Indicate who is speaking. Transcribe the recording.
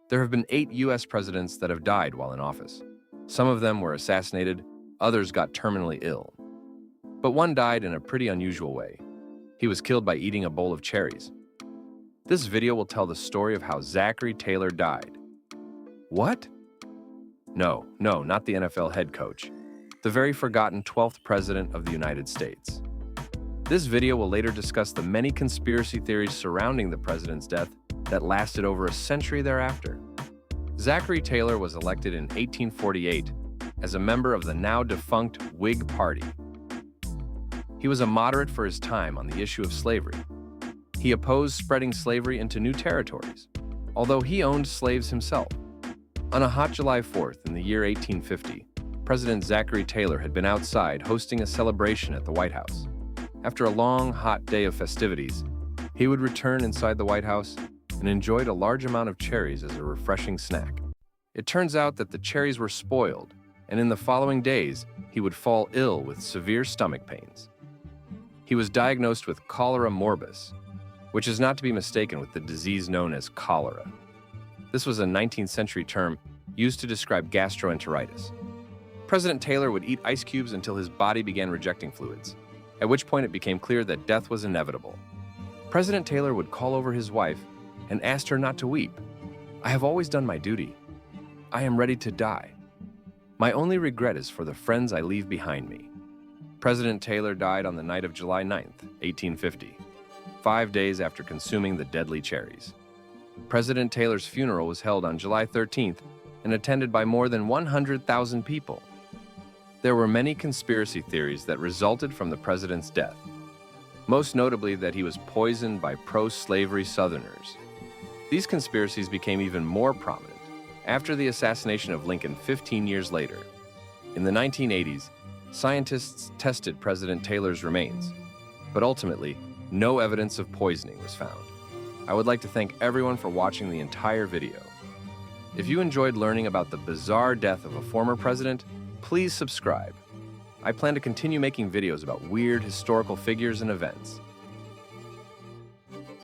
Speaker 1: There have been 8 U.S. presidents that have died while in office. Some of them were assassinated, others got terminally ill. But one died in a pretty unusual way. He was killed by eating a bowl of cherries. This video will tell the story of how Zachary Taylor died. What? No, not the NFL head coach. The very forgotten 12th President of the United States. This video will later discuss the many conspiracy theories surrounding the president's death that lasted over a century thereafter. Zachary Taylor was elected in 1848 as a member of the now-defunct Whig Party. He was a moderate for his time on the issue of slavery. He opposed spreading slavery into new territories, although he owned slaves himself. On a hot July 4th in the year 1850, President Zachary Taylor had been outside hosting a celebration at the White House. After a long, hot day of festivities, he would return inside the White House and enjoyed a large amount of cherries as a refreshing snack. It turns out that the cherries were spoiled, and in the following days, he would fall ill with severe stomach pains. He was diagnosed with cholera morbus, which is not to be mistaken with the disease known as cholera. This was a 19th century term used to describe gastroenteritis. President Taylor would eat ice cubes until his body began rejecting fluids, at which point it became clear that death was inevitable. President Taylor would call over his wife and asked her not to weep. "I have always done my duty. I am ready to die. My only regret is for the friends I leave behind me." President Taylor died on the night of July 9th, 1850, 5 days after consuming the deadly cherries. President Taylor's funeral was held on July 13th and attended by more than 100,000 people. There were many conspiracy theories that resulted from the president's death, most notably that he was poisoned by pro-slavery Southerners. These conspiracies became even more prominent after the assassination of Lincoln 15 years later. In the 1980s, scientists tested President Taylor's remains, but ultimately, no evidence of poisoning was found. I would like to thank everyone for watching the entire video. If you enjoyed learning about the bizarre death of a former president, please subscribe. I plan to continue making videos about weird historical figures and events.